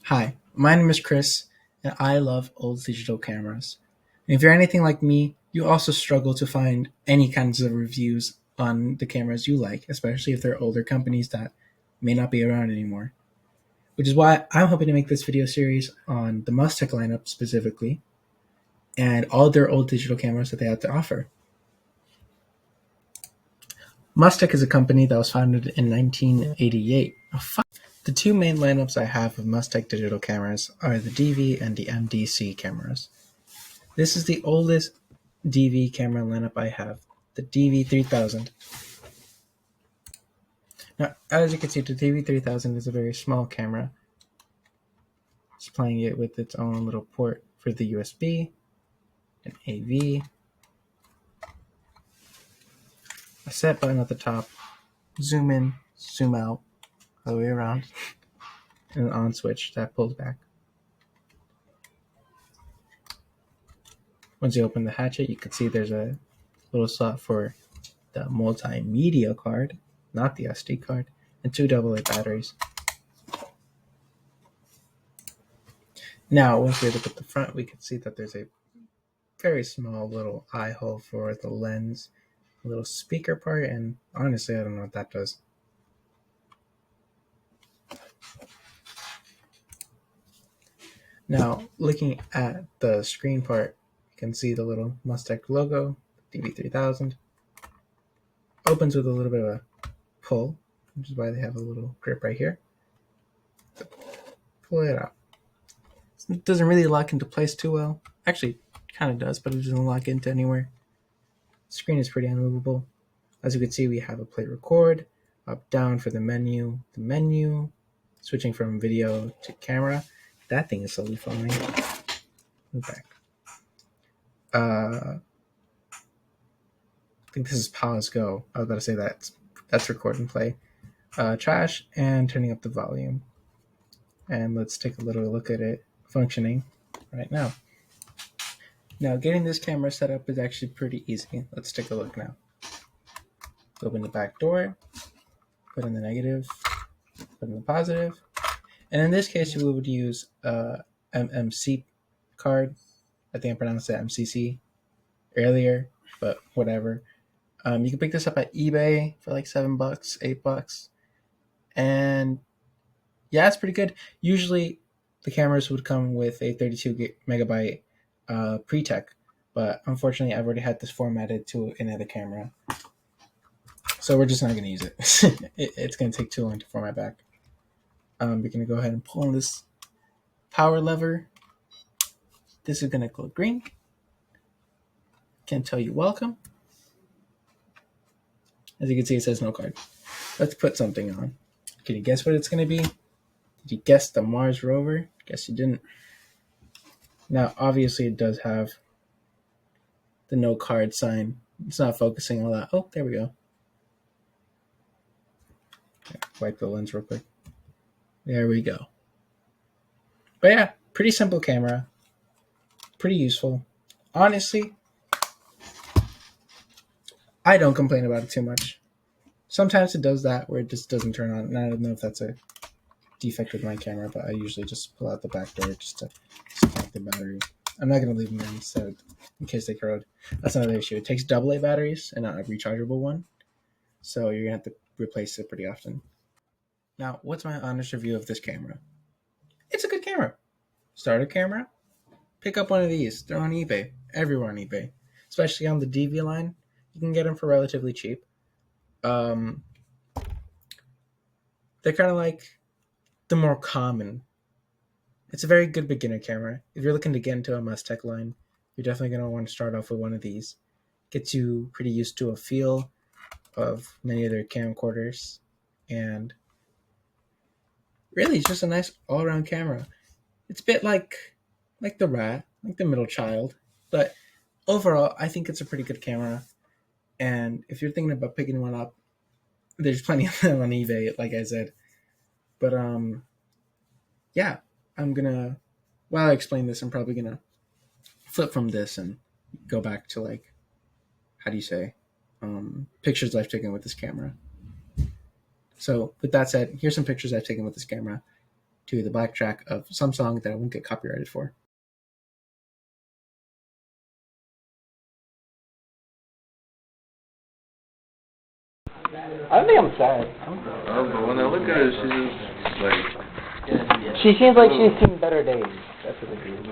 Hi, my name is Chris, and I love old digital cameras. And if you're anything like me, you also struggle to find any kinds of reviews on the cameras you like, especially if they're older companies that may not be around anymore. Which is why I'm hoping to make this video series on the Mustech lineup specifically, and all their old digital cameras that they have to offer. Mustech is a company that was founded in 1988. The two main lineups I have of Mustech digital cameras are the DV and the MDC cameras. This is the oldest DV camera lineup I have, the DV3000. Now, as you can see, the DV3000 is a very small camera, supplying it with its own little port for the USB, an AV, a set button at the top, zoom in, zoom out, all the way around, and an on switch that pulls back. Once you open the hatchet, you can see there's a little slot for the multimedia card, not the SD card, and two AA batteries. Now, once we look at the front, we can see that there's a very small little eye hole for the lens, a little speaker part, and honestly, I don't know what that does. Now, looking at the screen part, you can see the little Mustech logo, DV3000. Opens with a little bit of a pull, which is why they have a little grip right here. Pull it out. It doesn't really lock into place too well. Actually, kind of does, but it doesn't lock into anywhere. The screen is pretty unmovable. As you can see, we have a play record, up down for the menu, switching from video to camera. That thing is slowly falling. Move back. I think this is pause go. I was about to say that's record and play. Trash and turning up the volume. And let's take a little look at it functioning right now. Now, getting this camera set up is actually pretty easy. Let's take a look now. Open the back door, put in the negative, put in the positive, and in this case, we would use a MMC card. I think I pronounced it MCC earlier, but whatever. You can pick this up at eBay for like $7, $8, and yeah, it's pretty good. Usually, the cameras would come with a 32 megabyte pre-tech, but unfortunately, I've already had this formatted to another camera, so we're just not going to use it. It's going to take too long to format back. We're going to go ahead and pull on this power lever. This is going to glow green. Can tell you welcome. As you can see, it says no card. Let's put something on. Can you guess what it's going to be? Did you guess the Mars rover? Guess you didn't. Now, obviously, it does have the no card sign. It's not focusing all that. Oh, there we go. Wipe the lens real quick. There we go. But yeah, pretty simple camera. Pretty useful. Honestly, I don't complain about it too much. Sometimes it does that where it just doesn't turn on. And I don't know if that's a defect with my camera, but I usually just pull out the back door just to disconnect the battery. I'm not going to leave them in instead in case they corrode. That's another issue. It takes AA batteries and not a rechargeable one. So you're going to have to replace it pretty often. Now, what's my honest review of this camera? It's a good camera. Starter camera. Pick up one of these. They're on eBay. Everywhere on eBay. Especially on the DV line. You can get them for relatively cheap. They're kind of like the more common. It's a very good beginner camera. If you're looking to get into a Mustech line, you're definitely going to want to start off with one of these. Gets you pretty used to a feel of many of their camcorders. And really, it's just a nice all-around camera. It's a bit like the Rat, like the middle child. But overall, I think it's a pretty good camera. And if you're thinking about picking one up, there's plenty of them on eBay, like I said. But yeah, while I explain this, I'm probably gonna flip from this and go back to like, how do you say, pictures I've taken with this camera. So with that said, here's some pictures I've taken with this camera. to the black track of some song that I won't get copyrighted for. I don't think I'm sad. But when I look at her, she's just like... She seems like she's seen better days. That's what it is.